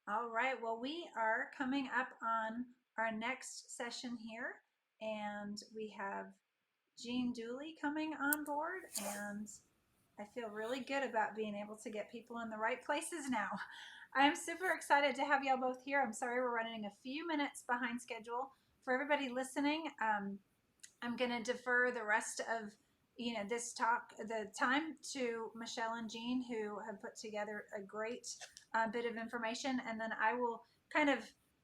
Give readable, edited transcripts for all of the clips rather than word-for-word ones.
All right, well, we are coming up on our next session here, and we have Jean Dooley coming on board, and I feel really good about being able to get people in the right places now. I'm super excited to have y'all both here. I'm sorry we're running a few minutes behind schedule. For everybody listening, I'm going to defer the rest of this talk, the time, to Michele and Jean, who have put together a great bit of information, and then I will kind of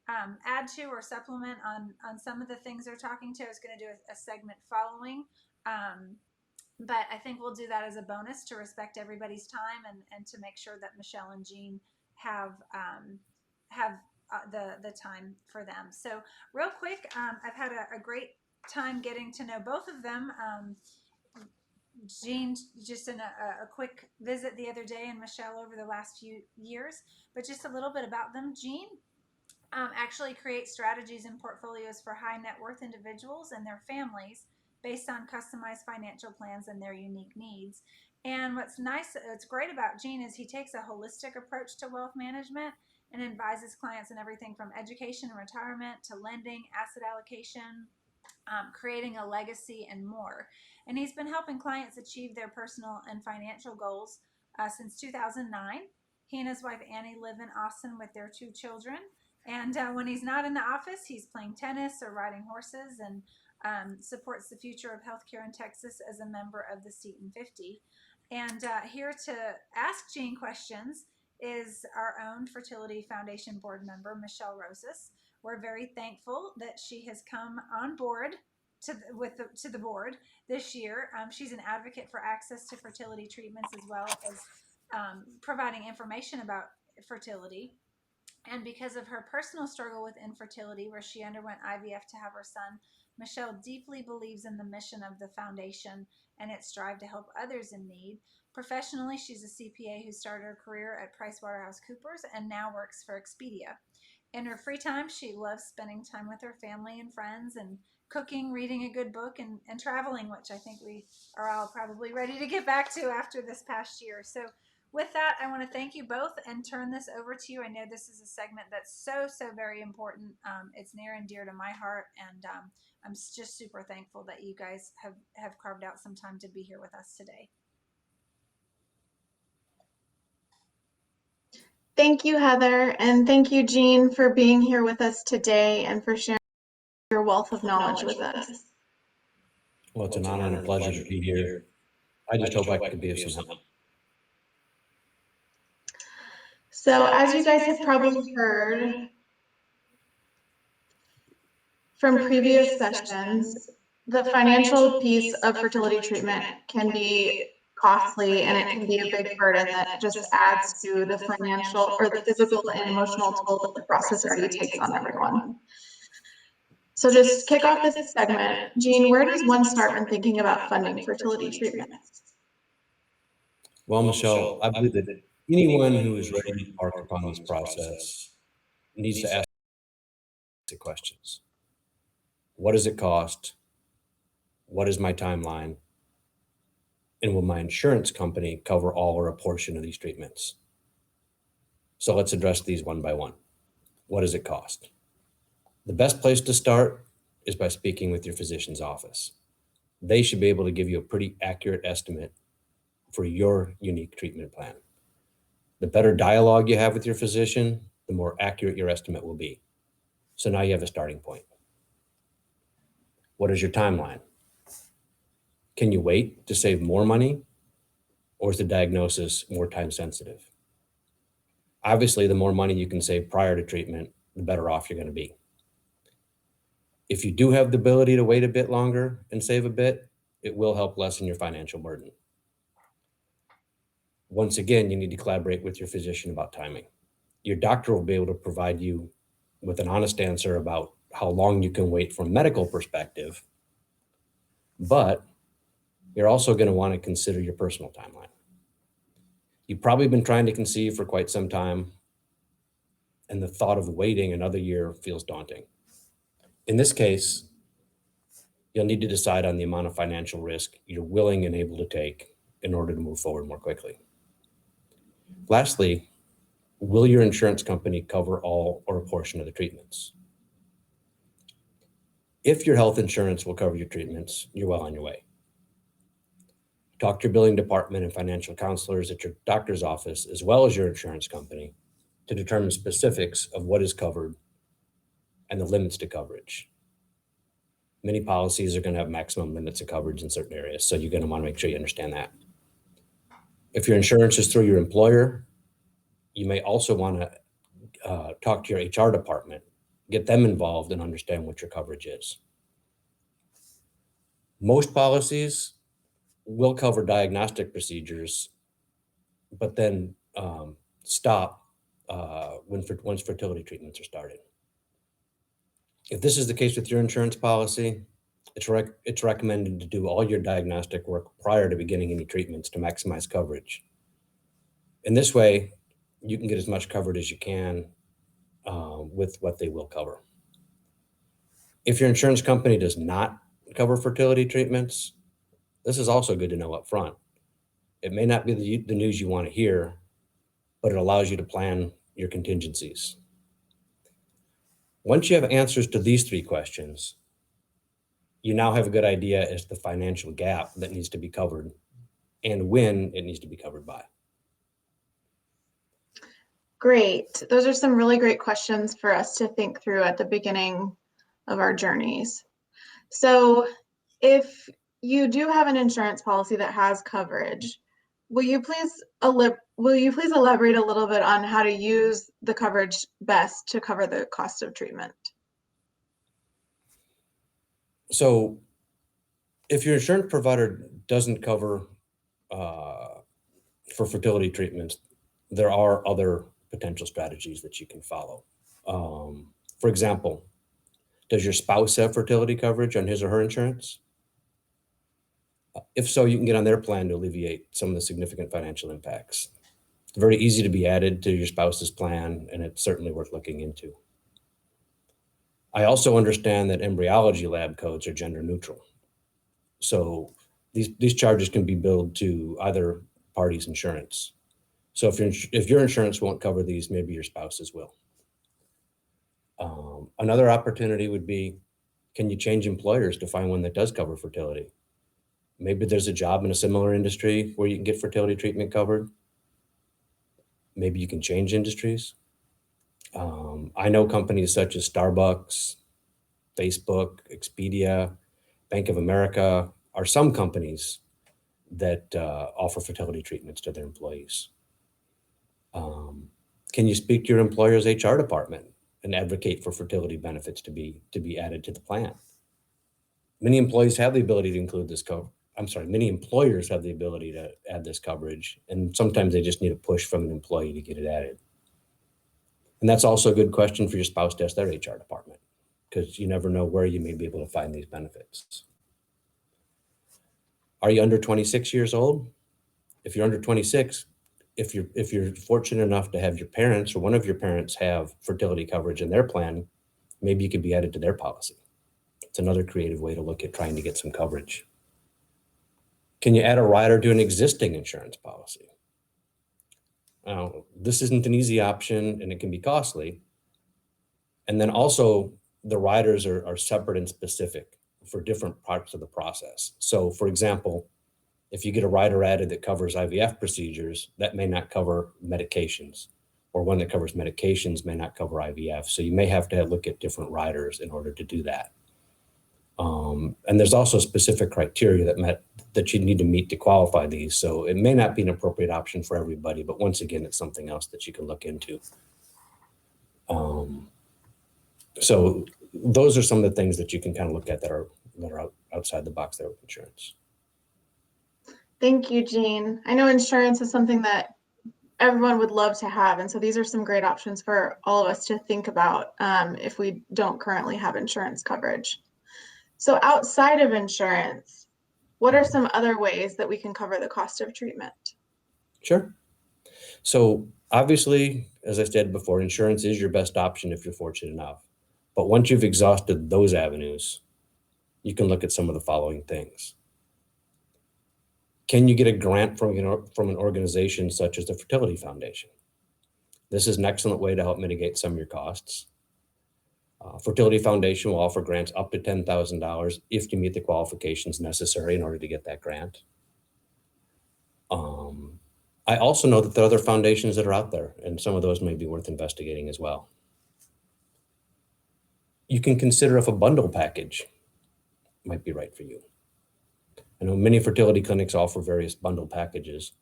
add to or supplement on some of the things they're talking to. I was going to do a segment following, but I think we'll do that as a bonus to respect everybody's time and to make sure that Michele and Jean have the time for them. So real quick, I've had a great time getting to know both of them. Jean just in a quick visit the other day, and Michele over the last few years. But just a little bit about them. Jean actually creates strategies and portfolios for high net worth individuals and their families based on customized financial plans and their unique needs. And what's great about Jean is he takes a holistic approach to wealth management and advises clients in everything from education and retirement to lending, asset allocation, creating a legacy, and more. And he's been helping clients achieve their personal and financial goals since 2009. He and his wife Annie live in Austin with their two children. And when he's not in the office, he's playing tennis or riding horses, and supports the future of healthcare in Texas as a member of the Seton 50. And here to ask Jean questions is our own Fertility Foundation board member, Michele Rosas. We're very thankful that she has come on board to the board this year. She's an advocate for access to fertility treatments as well as providing information about fertility. And because of her personal struggle with infertility, where she underwent IVF to have her son, Michele deeply believes in the mission of the foundation and its drive to help others in need. Professionally, she's a CPA who started her career at PricewaterhouseCoopers and now works for Expedia. In her free time, she loves spending time with her family and friends and cooking, reading a good book, and traveling, which I think we are all probably ready to get back to after this past year. So with that, I want to thank you both and turn this over to you. I know this is a segment that's so very important. It's near and dear to my heart, and I'm just super thankful that you guys have carved out some time to be here with us today. Thank you, Heather, and thank you, Jean, for being here with us today and for sharing your wealth of knowledge with us. Well, it's an honor and a pleasure to be here. I just hope I could be of some help. So as you guys have probably heard from previous sessions, the financial piece of fertility treatment can be costly, and it can be a big burden that just adds to the financial or the physical and emotional toll that the process already takes on everyone. So just kick off this segment, Jean, where does one start when thinking about funding fertility treatments? Well, Michele, I believe that anyone who is ready to embark upon this process needs to ask the questions. What does it cost? What is my timeline? And will my insurance company cover all or a portion of these treatments? So let's address these one by one. What does it cost? The best place to start is by speaking with your physician's office. They should be able to give you a pretty accurate estimate for your unique treatment plan. The better dialogue you have with your physician, the more accurate your estimate will be. So now you have a starting point. What is your timeline? Can you wait to save more money, or is the diagnosis more time sensitive? Obviously, the more money you can save prior to treatment, the better off you're going to be. If you do have the ability to wait a bit longer and save a bit, it will help lessen your financial burden. Once again, you need to collaborate with your physician about timing. Your doctor will be able to provide you with an honest answer about how long you can wait from a medical perspective, but you're also going to want to consider your personal timeline. You've probably been trying to conceive for quite some time, and the thought of waiting another year feels daunting. In this case, you'll need to decide on the amount of financial risk you're willing and able to take in order to move forward more quickly. Lastly, Will your insurance company cover all or a portion of the treatments? If your health insurance will cover your treatments, you're well on your way. Talk to your billing department and financial counselors at your doctor's office, as well as your insurance company, to determine specifics of what is covered and the limits to coverage. Many policies are going to have maximum limits of coverage in certain areas, so you're going to want to make sure you understand that. If your insurance is through your employer, you may also want to talk to your HR department, get them involved and understand what your coverage is. Most policies will cover diagnostic procedures, but then stop once fertility treatments are started. If this is the case with your insurance policy, it's recommended to do all your diagnostic work prior to beginning any treatments to maximize coverage. In this way, you can get as much covered as you can with what they will cover. If your insurance company does not cover fertility treatments, this is also good to know up front. It may not be the news you want to hear, but it allows you to plan your contingencies. Once you have answers to these three questions, you now have a good idea as to the financial gap that needs to be covered and when it needs to be covered by. Great. Those are some really great questions for us to think through at the beginning of our journeys. So if you do have an insurance policy that has coverage, will you please elaborate a little bit on how to use the coverage best to cover the cost of treatment? So if your insurance provider doesn't cover for fertility treatments, there are other potential strategies that you can follow. For example, does your spouse have fertility coverage on his or her insurance? If so, you can get on their plan to alleviate some of the significant financial impacts. It's very easy to be added to your spouse's plan, and it's certainly worth looking into. I also understand that embryology lab codes are gender neutral. So these charges can be billed to either party's insurance. So if your insurance won't cover these, maybe your spouse's will. Another opportunity would be, can you change employers to find one that does cover fertility? Maybe there's a job in a similar industry where you can get fertility treatment covered. Maybe you can change industries. I know companies such as Starbucks, Facebook, Expedia, Bank of America are some companies that offer fertility treatments to their employees. Can you speak to your employer's HR department and advocate for fertility benefits to be added to the plan? Many employees have the ability to include this many employers have the ability to add this coverage, and sometimes they just need a push from an employee to get it added. And that's also a good question for your spouse to ask their HR department, because you never know where you may be able to find these benefits. Are you under 26 years old? If you're under 26, if you're fortunate enough to have your parents or one of your parents have fertility coverage in their plan, maybe you could be added to their policy. It's another creative way to look at trying to get some coverage. Can you add a rider to an existing insurance policy? Now, this isn't an easy option and it can be costly. And then also the riders are separate and specific for different parts of the process. So for example, if you get a rider added that covers IVF procedures, that may not cover medications, or one that covers medications may not cover IVF. So you may have to look at different riders in order to do that. And there's also specific criteria that you need to meet to qualify these. So it may not be an appropriate option for everybody, but once again, it's something else that you can look into. So those are some of the things that you can kind of look at that are outside the box there with insurance. Thank you, Jean. I know insurance is something that everyone would love to have. And so these are some great options for all of us to think about if we don't currently have insurance coverage. So outside of insurance, what are some other ways that we can cover the cost of treatment? Sure. So obviously, as I said before, insurance is your best option if you're fortunate enough. But once you've exhausted those avenues, you can look at some of the following things. Can you get a grant from an organization such as the Fertility Foundation? This is an excellent way to help mitigate some of your costs. Fertility Foundation will offer grants up to $10,000 if you meet the qualifications necessary in order to get that grant. I also know that there are other foundations that are out there, and some of those may be worth investigating as well. You can consider if a bundle package might be right for you. I know many fertility clinics offer various bundle packages.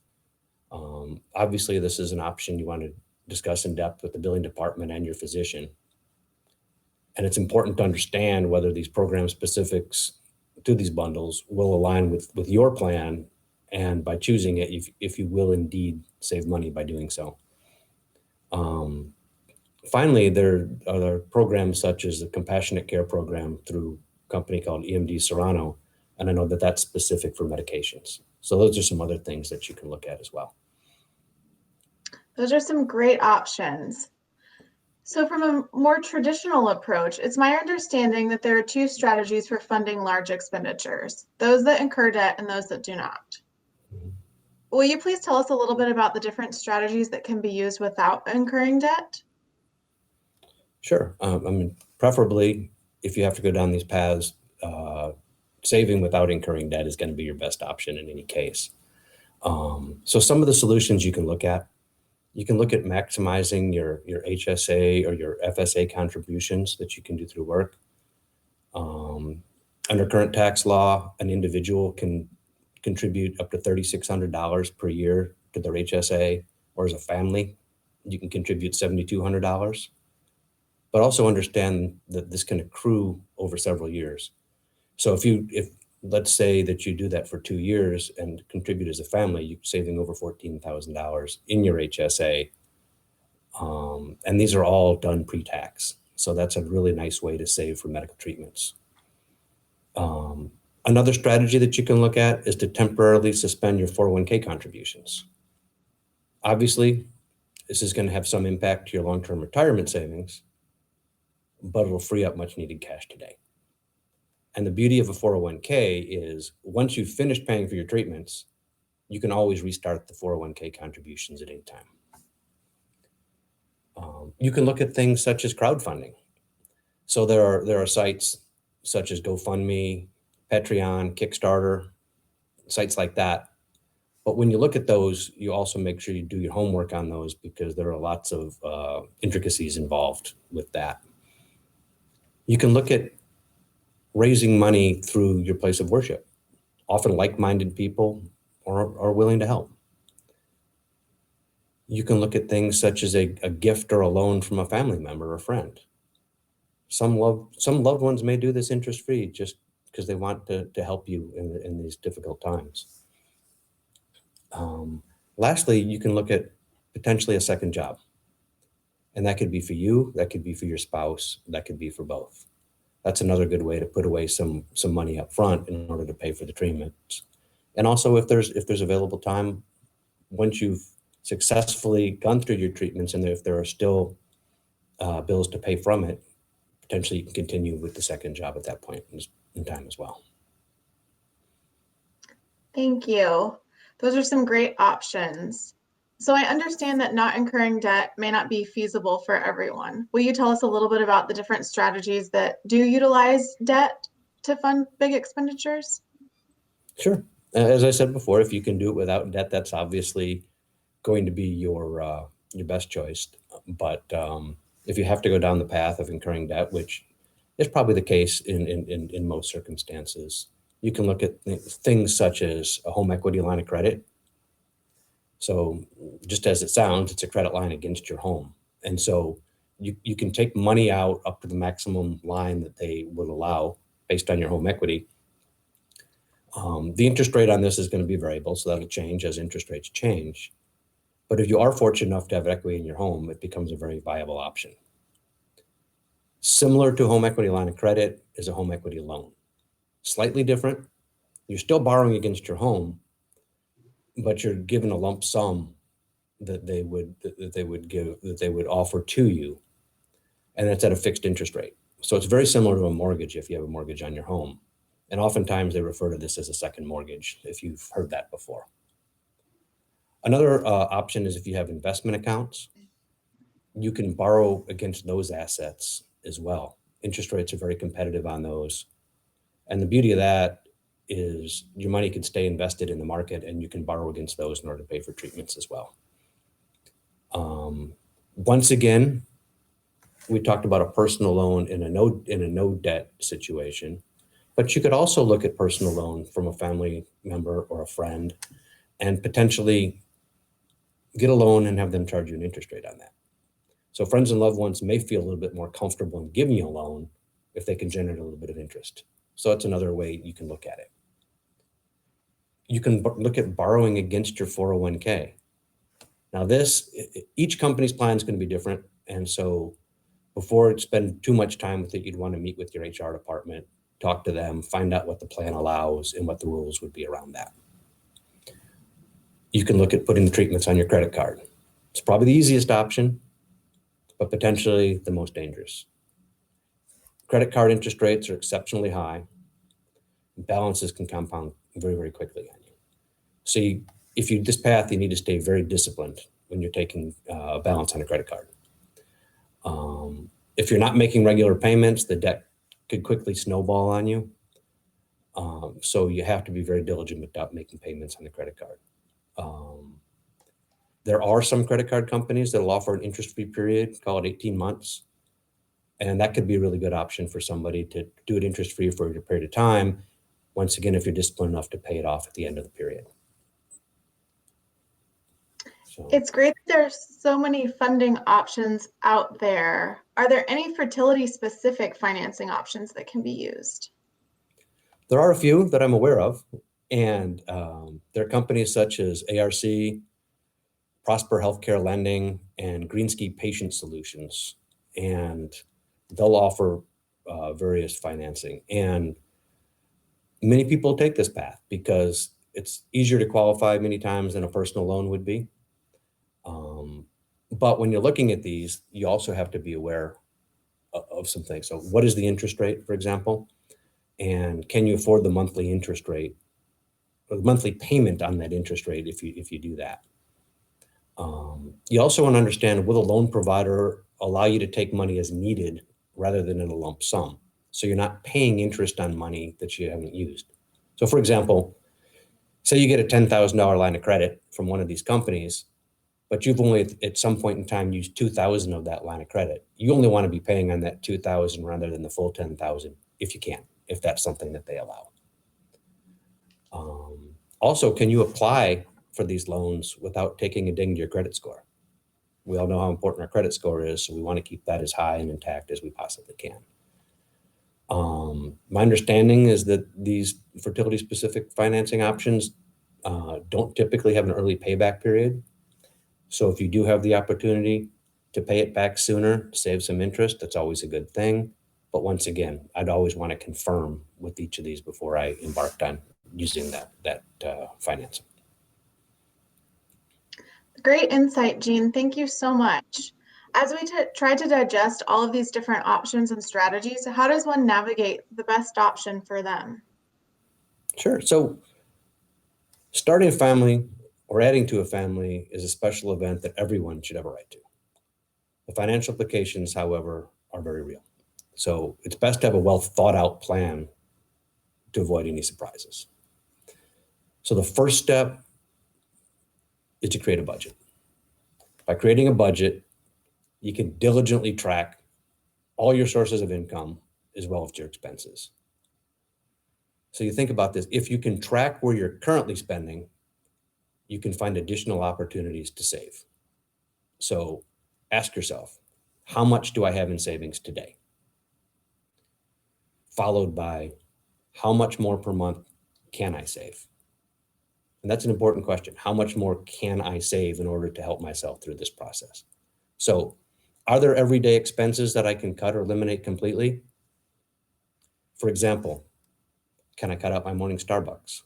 Obviously, this is an option you want to discuss in depth with the billing department and your physician. And it's important to understand whether these program specifics to these bundles will align with your plan, and by choosing it, if you will indeed save money by doing so. Finally, there are programs such as the Compassionate Care Program through a company called EMD Serrano, and I know that that's specific for medications. So those are some other things that you can look at as well. Those are some great options. So from a more traditional approach, it's my understanding that there are two strategies for funding large expenditures, those that incur debt and those that do not. Will you please tell us a little bit about the different strategies that can be used without incurring debt? Sure. I mean, preferably, if you have to go down these paths, saving without incurring debt is going to be your best option in any case. So some of the solutions you can look at maximizing your HSA or your FSA contributions that you can do through work. Under current tax law, an individual can contribute up to $3,600 per year to their HSA, or as a family, you can contribute $7,200. But also understand that this can accrue over several years. So if let's say that you do that for 2 years and contribute as a family, you're saving over $14,000 in your HSA. And these are all done pre-tax. So that's a really nice way to save for medical treatments. Another strategy that you can look at is to temporarily suspend your 401k contributions. Obviously, this is going to have some impact to your long-term retirement savings, but it'll free up much needed cash today. And the beauty of a 401k is once you've finished paying for your treatments, you can always restart the 401k contributions at any time. You can look at things such as crowdfunding. So there are sites such as GoFundMe, Patreon, Kickstarter, sites like that. But when you look at those, you also make sure you do your homework on those, because there are lots of intricacies involved with that. You can look at raising money through your place of worship. Often like-minded people are willing to help. You can look at things such as a gift or a loan from a family member or friend. Some loved ones may do this interest-free just because they want to help you in these difficult times. Lastly, you can look at potentially a second job. And that could be for you, that could be for your spouse, that could be for both. That's another good way to put away some money up front in order to pay for the treatments. And also, if there's available time, once you've successfully gone through your treatments, and if there are still bills to pay from it, potentially you can continue with the second job at that point in time as well. Thank you. Those are some great options. So I understand that not incurring debt may not be feasible for everyone. Will you tell us a little bit about the different strategies that do utilize debt to fund big expenditures? Sure. As I said before, if you can do it without debt, that's obviously going to be your best choice. But if you have to go down the path of incurring debt, which is probably the case in most circumstances, you can look at things such as a home equity line of credit. So just as it sounds, it's a credit line against your home. And so you can take money out up to the maximum line that they will allow based on your home equity. The interest rate on this is going to be variable, so that'll change as interest rates change. But if you are fortunate enough to have equity in your home, it becomes a very viable option. Similar to a home equity line of credit is a home equity loan. Slightly different. You're still borrowing against your home, but you're given a lump sum that they would offer to you, and it's at a fixed interest rate. So it's very similar to a mortgage if you have a mortgage on your home. And oftentimes they refer to this as a second mortgage, if you've heard that before. Another option is if you have investment accounts. you can borrow against those assets as well. Interest rates are very competitive on those. And the beauty of that is your money can stay invested in the market and you can borrow against those in order to pay for treatments as well. Once again, we talked about a personal loan in a no debt situation, but you could also look at personal loan from a family member or a friend and potentially get a loan and have them charge you an interest rate on that. So friends and loved ones may feel a little bit more comfortable in giving you a loan if they can generate a little bit of interest. So that's another way you can look at it. You can look at borrowing against your 401k. Now each company's plan is going to be different. And so before you spend too much time with it, you'd want to meet with your HR department, talk to them, find out what the plan allows and what the rules would be around that. You can look at putting the treatments on your credit card. It's probably the easiest option, but potentially the most dangerous. Credit card interest rates are exceptionally high. Balances can compound very, very quickly on you. So if you this path, you need to stay very disciplined when you're taking a balance on a credit card. If you're not making regular payments, the debt could quickly snowball on you. So you have to be very diligent about making payments on the credit card. There are some credit card companies that will offer an interest-free period, call it 18 months. And that could be a really good option for somebody to do it interest-free for a period of time. Once again, if you're disciplined enough to pay it off at the end of the period. So, It's great that there's so many funding options out there. Are there any fertility-specific financing options that can be used? there are a few that I'm aware of. And there are companies such as ARC, Prosper Healthcare Lending, and Greenski Patient Solutions. And they'll offer various financing. And many people take this path because it's easier to qualify many times than a personal loan would be. But when you're looking at these, you also have to be aware of some things. So what is the interest rate, for example? And can you afford the monthly interest rate or the monthly payment on that interest rate if you do that? You also want to understand, will a loan provider allow you to take money as needed rather than in a lump sum? So you're not paying interest on money that you haven't used. So for example, say you get a $10,000 line of credit from one of these companies, but you've only at some point in time used $2,000 of that line of credit. You only want to be paying on that $2,000 rather than the full $10,000 if you can, if that's something that they allow. Also, can you apply for these loans without taking a ding to your credit score? We all know how important our credit score is, so we want to keep that as high and intact as we possibly can. My understanding is that these fertility-specific financing options don't typically have an early payback period. So if you do have the opportunity to pay it back sooner, save some interest, that's always a good thing. But once again, I'd always want to confirm with each of these before I embarked on using that financing. Great insight, Jean. Thank you so much. As we try to digest all of these different options and strategies, how does one navigate the best option for them? Sure. So starting a family or adding to a family is a special event that everyone should have a right to. The financial implications, however, are very real. So it's best to have a well thought out plan to avoid any surprises. So the first step is to create a budget. By creating a budget, you can diligently track all your sources of income as well as your expenses. So you think about this, if you can track where you're currently spending, you can find additional opportunities to save. So ask yourself, how much do I have in savings today? Followed by, how much more per month can I save? And that's an important question. How much more can I save in order to help myself through this process? So are there everyday expenses that I can cut or eliminate completely? For example, can I cut out my morning Starbucks?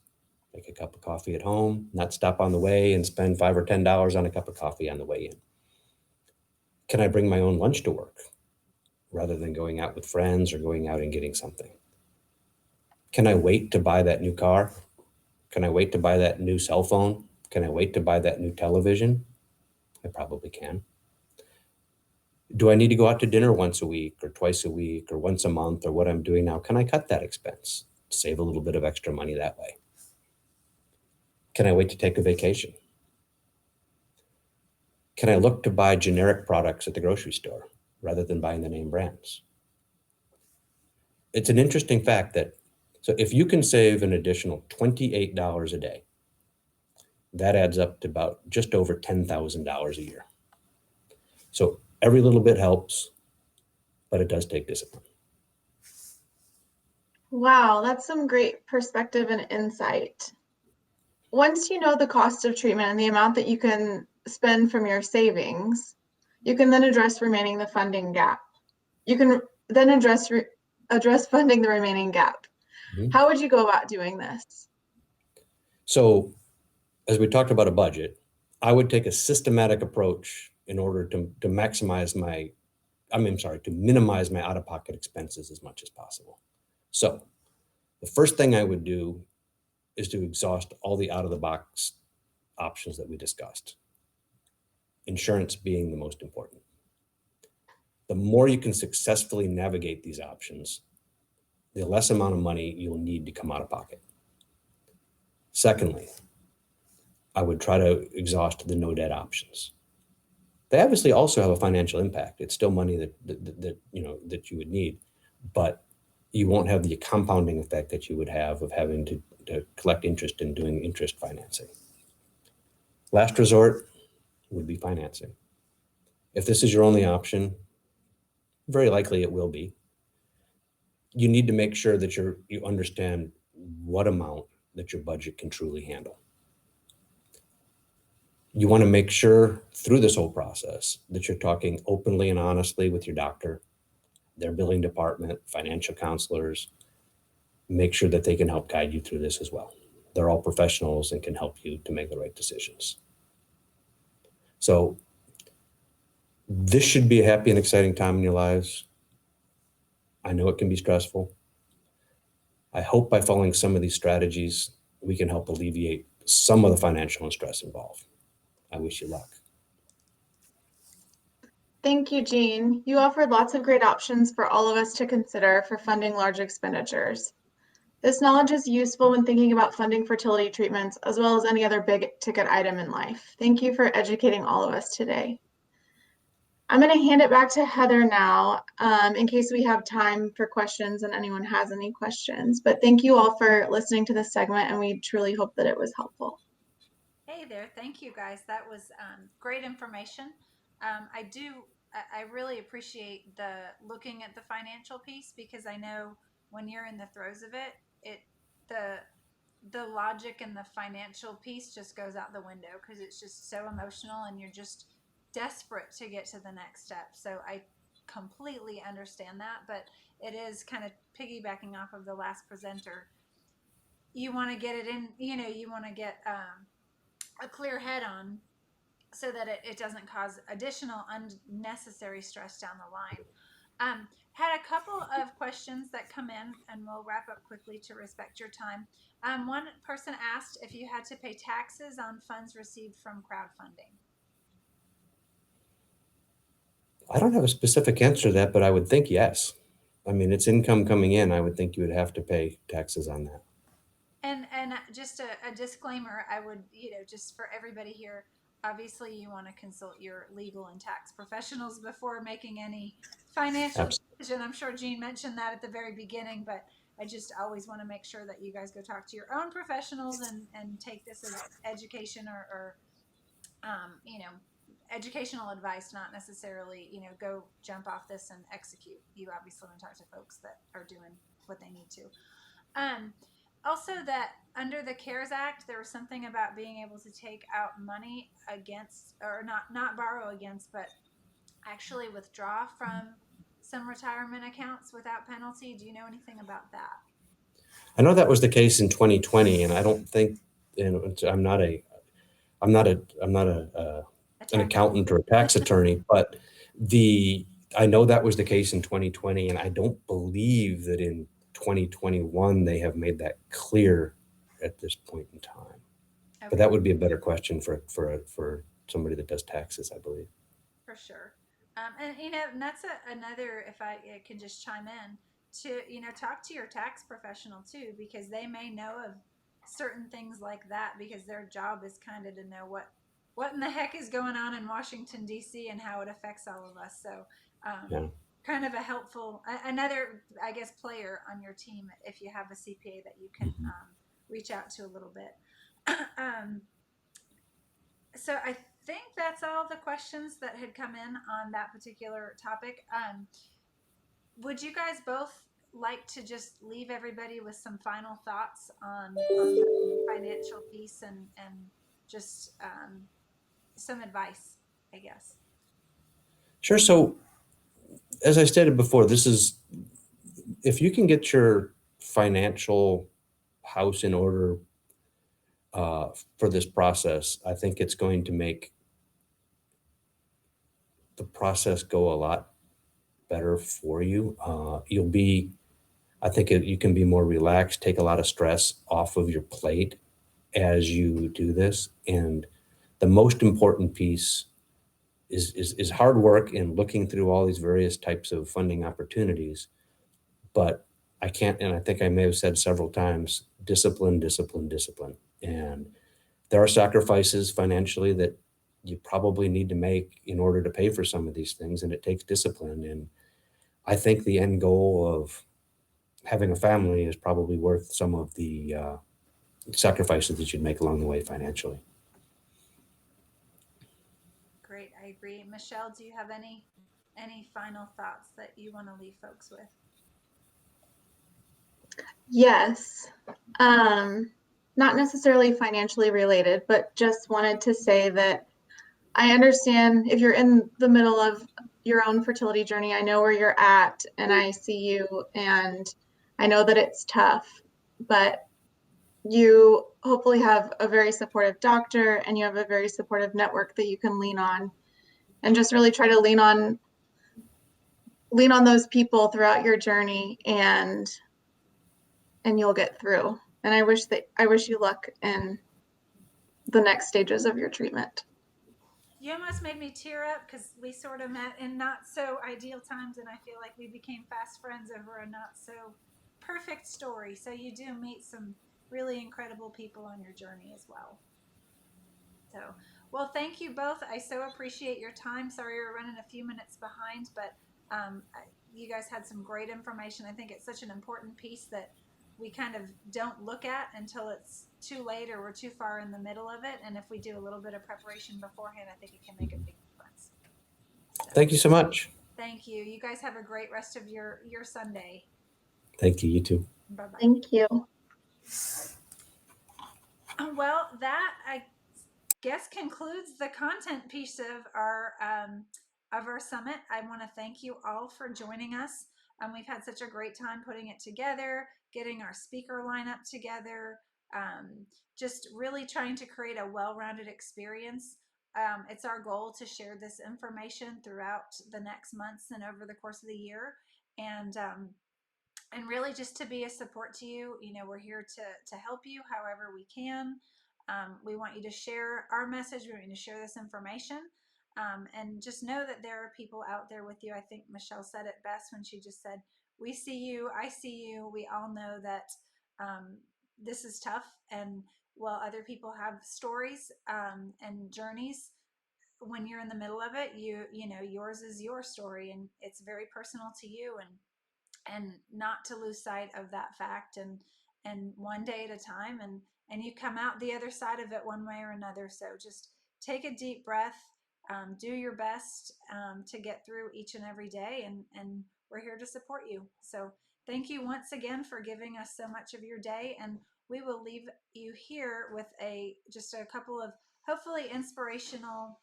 Make a cup of coffee at home, not stop on the way and spend $5 or $10 on a cup of coffee on the way in. Can I bring my own lunch to work rather than going out with friends or going out and getting something? Can I wait to buy that new car? Can I wait to buy that new cell phone? Can I wait to buy that new television? I probably can. Do I need to go out to dinner once a week or twice a week or once a month or what I'm doing now? Can I cut that expense? Save a little bit of extra money that way. Can I wait to take a vacation? Can I look to buy generic products at the grocery store rather than buying the name brands? It's an interesting fact that, so if you can save an additional $28 a day, that adds up to about just over $10,000 a year. So every little bit helps, but it does take discipline. Wow, that's some great perspective and insight. Once you know the cost of treatment and the amount that you can spend from your savings, you can then address remaining the funding gap. You can then address funding the remaining gap. Mhm. How would you go about doing this? So as we talked about a budget, I would take a systematic approach in order to minimize my out-of-pocket expenses as much as possible. So the first thing I would do is to exhaust all the out-of-the-box options that we discussed, insurance being the most important. The more you can successfully navigate these options, the less amount of money you'll need to come out of pocket. Secondly, I would try to exhaust the no debt options. They obviously also have a financial impact. It's still money that you would need, but you won't have the compounding effect that you would have of having to collect interest and doing interest financing. Last resort would be financing. If this is your only option, very likely it will be. You need to make sure that you understand what amount that your budget can truly handle. You want to make sure through this whole process that you're talking openly and honestly with your doctor, their billing department, financial counselors. Make sure that they can help guide you through this as well. They're all professionals and can help you to make the right decisions. So this should be a happy and exciting time in your lives. I know it can be stressful. I hope by following some of these strategies, we can help alleviate some of the financial and stress involved. I wish you luck. Thank you, Jean. You offered lots of great options for all of us to consider for funding large expenditures. This knowledge is useful when thinking about funding fertility treatments, as well as any other big ticket item in life. Thank you for educating all of us today. I'm going to hand it back to Heather now, in case we have time for questions and anyone has any questions. But thank you all for listening to this segment, and we truly hope that it was helpful. Hey there. Thank you, guys. That was great information. I really appreciate the looking at the financial piece, because I know when you're in the throes of it, the logic and the financial piece just goes out the window, because it's just so emotional and you're just desperate to get to the next step. So I completely understand that, but it is kind of piggybacking off of the last presenter. You want to get it in, you want to get a clear head on, so that it doesn't cause additional unnecessary stress down the line. Had a couple of questions that come in, and we'll wrap up quickly to respect your time. One person asked if you had to pay taxes on funds received from crowdfunding. I don't have a specific answer to that, but I would think yes. I mean, it's income coming in. I would think you would have to pay taxes on that. And just a disclaimer, I would, just for everybody here, obviously you want to consult your legal and tax professionals before making any financial decision. I'm sure Jean mentioned that at the very beginning, but I just always want to make sure that you guys go talk to your own professionals and take this as education or educational advice, not necessarily, go jump off this and execute. You obviously want to talk to folks that are doing what they need to. Also, that under the CARES Act, there was something about being able to take out money against, or not borrow against, but actually withdraw from some retirement accounts without penalty. Do you know anything about that? I know that was the case in 2020, and I don't think, I'm not an accountant or a tax attorney, but I know that was the case in 2020, and I don't believe that in 2021 they have made that clear at this point in time. Okay. But that would be a better question for somebody that does taxes, I believe. For sure. And that's another, if I can just chime in, to, talk to your tax professional too, because they may know of certain things like that, because their job is kind of to know what in the heck is going on in Washington, D.C. and how it affects all of us. So, Yeah. kind of a helpful, another, I guess, player on your team if you have a CPA that you can reach out to a little bit. um, so I think that's all the questions that had come in on that particular topic. Would you guys both like to just leave everybody with some final thoughts on the financial piece and just some advice, I guess? Sure. So as I stated before, this is, if you can get your financial house in order for this process, I think it's going to make the process go a lot better for you. You'll be, I think you can be more relaxed, take a lot of stress off of your plate as you do this. And the most important piece is hard work in looking through all these various types of funding opportunities. But I can't, and I think I may have said several times, discipline, discipline, discipline. And there are sacrifices financially that you probably need to make in order to pay for some of these things, and it takes discipline. And I think the end goal of having a family is probably worth some of the sacrifices that you'd make along the way financially. Great, I agree. Michele, do you have any final thoughts that you want to leave folks with? Yes. Not necessarily financially related, but just wanted to say that I understand if you're in the middle of your own fertility journey, I know where you're at and I see you, and I know that it's tough, but you hopefully have a very supportive doctor and you have a very supportive network that you can lean on, and just really try to lean on those people throughout your journey, and you'll get through. And I wish you luck in the next stages of your treatment. You almost made me tear up because we sort of met in not so ideal times, and I feel like we became fast friends over a not so perfect story. So you do meet some really incredible people on your journey as well. So, well, thank you both. I so appreciate your time. Sorry we're running a few minutes behind, but you guys had some great information. I think it's such an important piece that we kind of don't look at until it's too late or we're too far in the middle of it. And if we do a little bit of preparation beforehand, I think it can make a big difference. So, Thank you so much. thank you. You guys have a great rest of your Sunday. Thank you. You too. Bye-bye. Thank you. Well, that I guess concludes the content piece of our summit. I want to thank you all for joining us. We've had such a great time putting it together, getting our speaker lineup together, just really trying to create a well-rounded experience. It's our goal to share this information throughout the next months and over the course of the year, and really just to be a support to you. We're here to help you however we can. We want you to share our message. We want you to share this information. And just know that there are people out there with you. I think Michele said it best when she just said, we see you, I see you. We all know that this is tough. And while other people have stories and journeys, when you're in the middle of it, you know, yours is your story and it's very personal to you. And not to lose sight of that fact, and one day at a time, and you come out the other side of it one way or another. So just take a deep breath, do your best to get through each and every day, and we're here to support you. So thank you once again for giving us so much of your day, and we will leave you here with just a couple of hopefully inspirational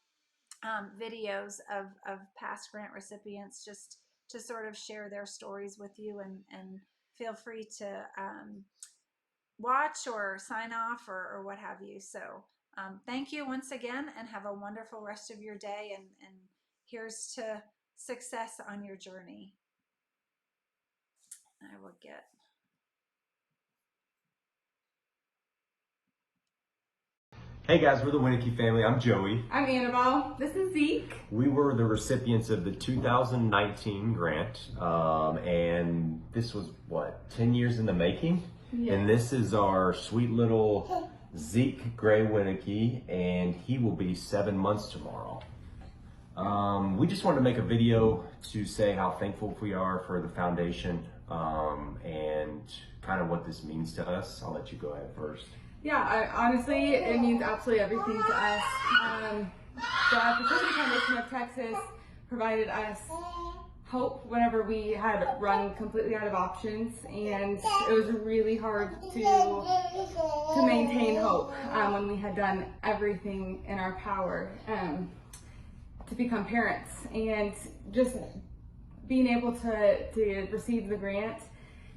videos of past grant recipients, just to sort of share their stories with you, and feel free to watch or sign off or what have you. So thank you once again, and have a wonderful rest of your day, and here's to success on your journey. I will get Hey guys, we're the Winnicky family. I'm Joey. I'm Annabelle. This is Zeke. We were the recipients of the 2019 grant, and this was, 10 years in the making? Yes. And this is our sweet little Zeke Gray Winnicky, and he will be 7 months tomorrow. We just wanted to make a video to say how thankful we are for the foundation, and kind of what this means to us. I'll let you go ahead first. Yeah, honestly, it means absolutely everything to us. The Fertility Foundation of Texas provided us hope whenever we had run completely out of options, and it was really hard to maintain hope when we had done everything in our power to become parents. And just being able to receive the grant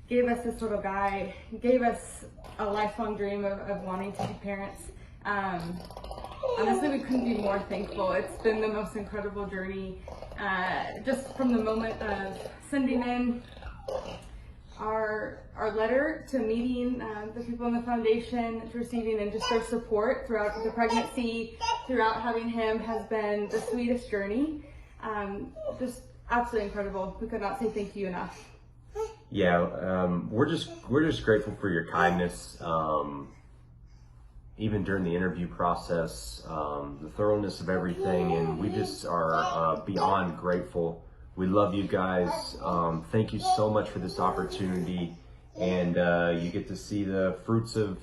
gave us this little guide, gave us a lifelong dream of wanting to be parents. Honestly, we couldn't be more thankful. It's been the most incredible journey, just from the moment of sending in our letter to meeting the people in the foundation, to receiving and just their support throughout the pregnancy, throughout having him, has been the sweetest journey. Just absolutely incredible. We could not say thank you enough. Yeah, we're just grateful for your kindness, even during the interview process, the thoroughness of everything, and we just are beyond grateful. We love you guys. Thank you so much for this opportunity, and you get to see the fruits of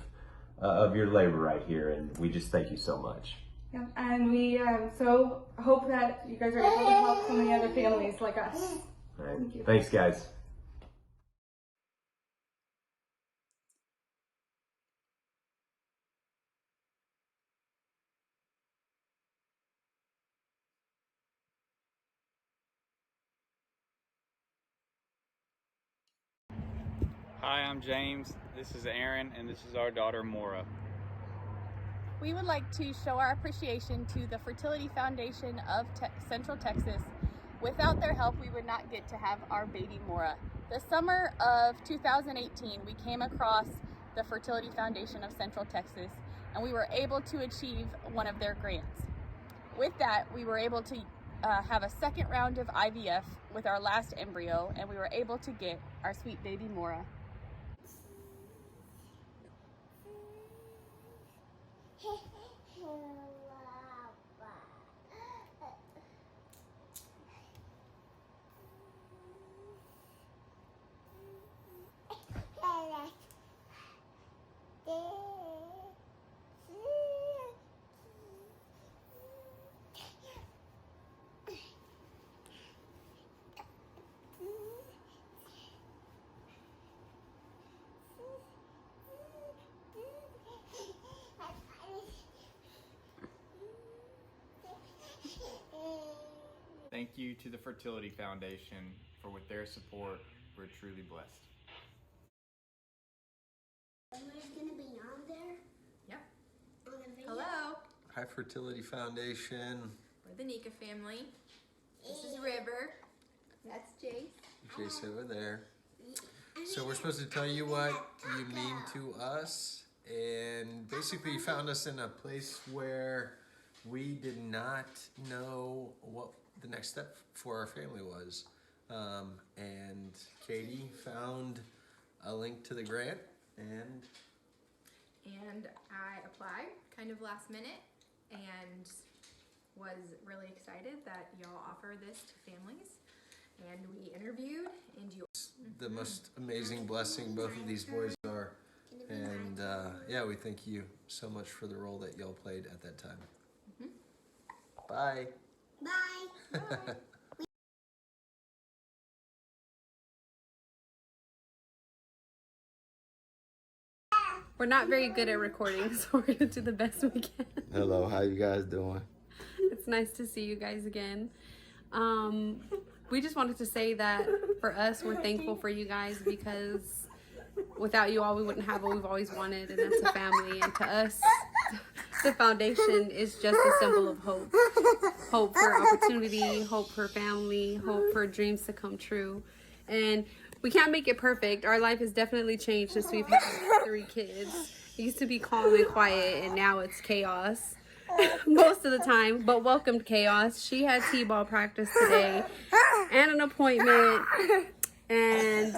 your labor right here, and we just thank you so much. Yeah, and we so hope that you guys are able to help so many other families like us. All right. Thank you. Thanks, guys. Hi, I'm James. This is Aaron, and this is our daughter, Mora. We would like to show our appreciation to the Fertility Foundation of Central Texas. Without their help, we would not get to have our baby Mora. The summer of 2018, we came across the Fertility Foundation of Central Texas, and we were able to achieve one of their grants. With that, we were able to have a second round of IVF with our last embryo, and we were able to get our sweet baby Mora. Thank you to the Fertility Foundation for with their support, we're truly blessed. Everyone's gonna be on there? Yep. On the video? Hello, Hi, Fertility Foundation. we're the Nika family. This is River. That's Jace. Jace over there. So we're supposed to tell you what you mean to us, and basically you found us in a place where we did not know what the next step for our family was. And Katie found a link to the grant, and I applied kind of last minute and was really excited that y'all offer this to families. And we interviewed, and you. the most amazing blessing both of these boys are. And yeah, we thank you so much for the role that y'all played at that time. Bye. Bye. Bye. We're not very good at recording, so we're gonna do the best we can. Hello, how you guys doing? It's nice to see you guys again. We just wanted to say that for us, we're thankful for you guys, because without you all, we wouldn't have what we've always wanted, and that's a family. And to us, the foundation is just a symbol of hope. Hope for opportunity, hope for family, hope for dreams to come true. And we can't make it perfect. Our life has definitely changed since we've had 3 kids. It used to be calm and quiet, and now it's chaos most of the time. But welcome to chaos. She had t-ball practice today and an appointment, and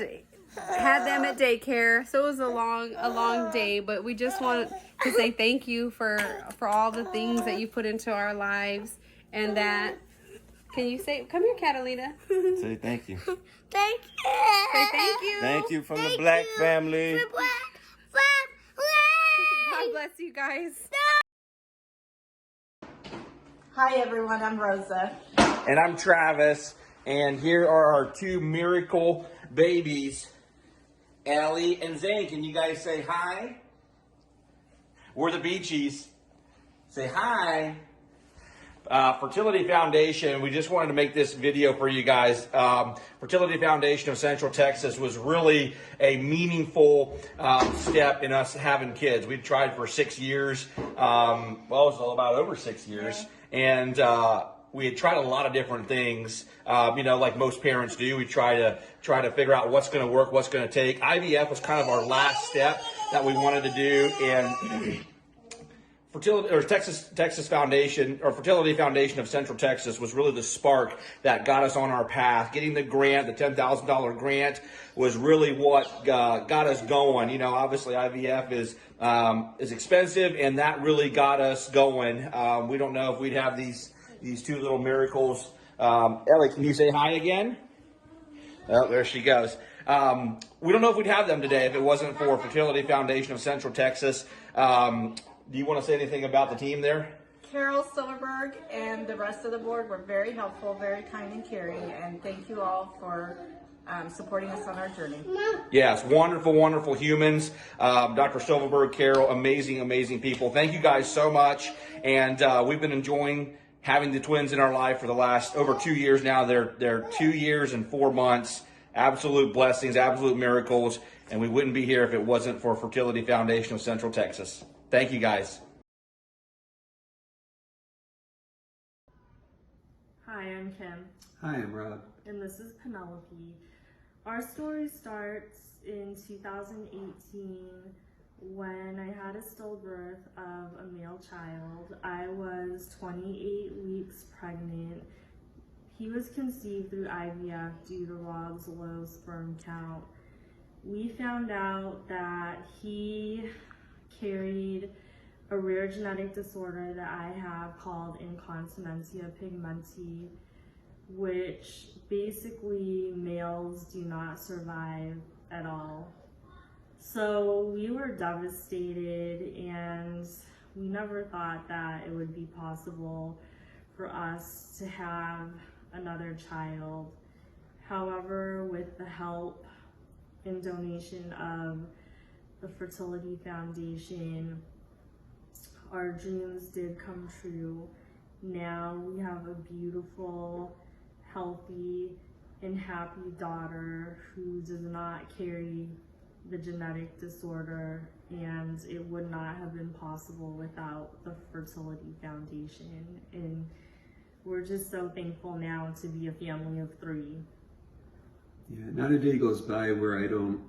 had them at daycare. So it was a long day. But we just want to say thank you for all the things that you put into our lives, and that. Can you say? Come here, Catalina. Say thank you. Thank you. Say thank you. Thank you from the Black family. God bless you guys. Hi everyone, I'm Rosa. And I'm Travis, and here are our two miracle babies, Allie and Zane. Can you guys say hi? We're the Beachies. Say hi. Fertility Foundation, we just wanted to make this video for you guys. Fertility Foundation of Central Texas was really a meaningful step in us having kids. We've tried for 6 years. Well, it was about over 6 years. And we had tried a lot of different things, like most parents do. We try to figure out what's going to work, what's going to take. IVF was kind of our last step that we wanted to do, and Texas Foundation or Fertility Foundation of Central Texas was really the spark that got us on our path. Getting the grant, the $10,000 grant, was really what got us going. Obviously IVF is expensive, and that really got us going. We don't know if we'd have these two little miracles. Ellie, can you say hi again? Oh, there she goes. We don't know if we'd have them today if it wasn't for Fertility Foundation of Central Texas. Do you want to say anything about the team there? Carol Silverberg and the rest of the board were very helpful, very kind and caring, and thank you all for supporting us on our journey. Yes, wonderful, wonderful humans. Dr. Silverberg, Carol, amazing people. Thank you guys so much, and we've been enjoying having the twins in our life for the last over 2 years now. They're 2 years and 4 months. Absolute blessings, absolute miracles, and we wouldn't be here if it wasn't for Fertility Foundation of Central Texas. Thank you, guys. Hi, I'm Kim. Hi, I'm Rob. And this is Penelope. Our story starts in 2018 when I had a stillbirth of a male child. I was 28 weeks pregnant. He was conceived through IVF due to Rob's low sperm count. We found out that he carried a rare genetic disorder that I have called incontinentia pigmenti, which basically males do not survive at all. So we were devastated, and we never thought that it would be possible for us to have another child. However, with the help and donation of the Fertility Foundation, our dreams did come true. Now we have a beautiful, healthy, and happy daughter who does not carry the genetic disorder, and it would not have been possible without the Fertility Foundation. And we're just so thankful now to be a family of 3. Yeah, not a day goes by where I don't,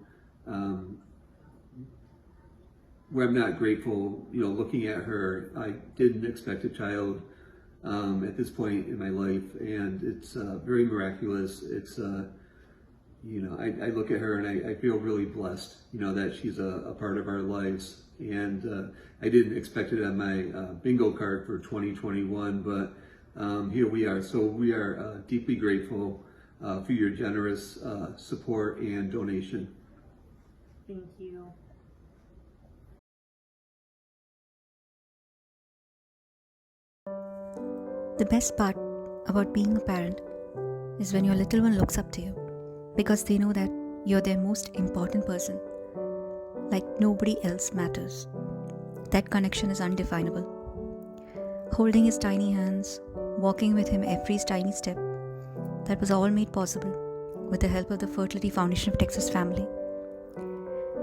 where I'm not grateful, looking at her. I didn't expect a child at this point in my life, and it's very miraculous. It's, I look at her and I feel really blessed, that she's a part of our lives. And I didn't expect it on my bingo card for 2021, but here we are. So we are deeply grateful for your generous support and donation. Thank you. The best part about being a parent is when your little one looks up to you, because they know that you're their most important person, like nobody else matters. That connection is undefinable. Holding his tiny hands, walking with him every tiny step, that was all made possible with the help of the Fertility Foundation of Texas family.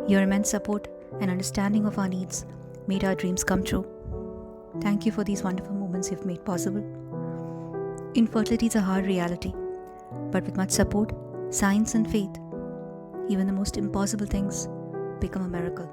Your immense support and understanding of our needs made our dreams come true. Thank you for these wonderful moments you've made possible. Infertility is a hard reality, but with much support, science and faith, even the most impossible things become a miracle.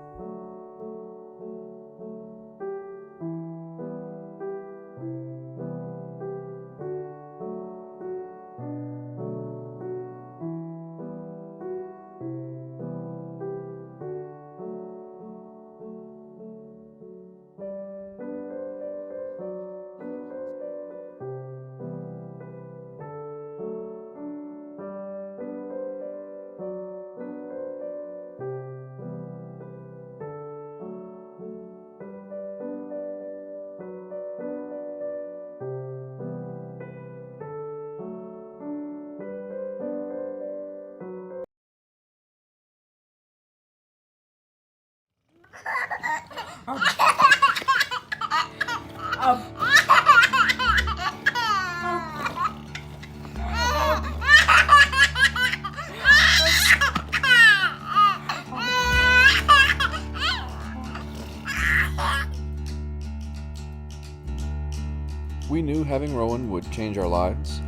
We knew having Rowan would change our lives.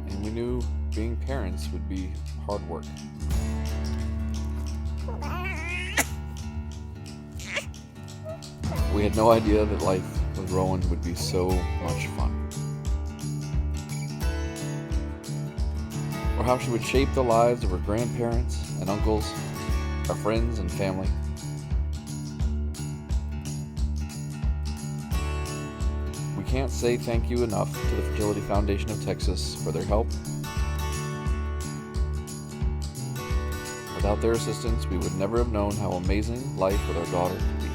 And we knew being parents would be hard work. We had no idea that life with Rowan would be so much fun. Or how she would shape the lives of her grandparents and uncles, our friends and family. We can't say thank you enough to the Fertility Foundation of Texas for their help. Without their assistance, we would never have known how amazing life with our daughter could be.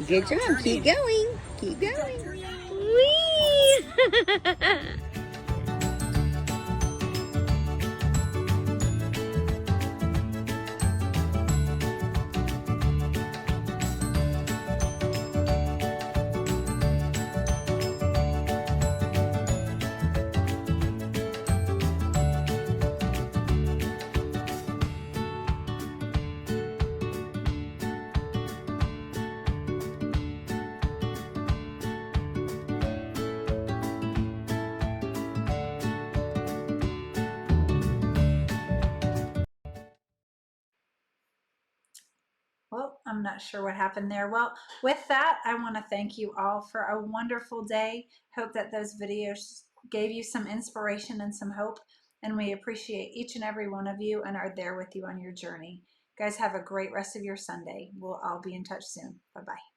Good job. Keep going. Keep going. Whee! Well, I'm not sure what happened there. Well, with that, I want to thank you all for a wonderful day. Hope that those videos gave you some inspiration and some hope. And we appreciate each and every one of you and are there with you on your journey. Guys, have a great rest of your Sunday. We'll all be in touch soon. Bye-bye.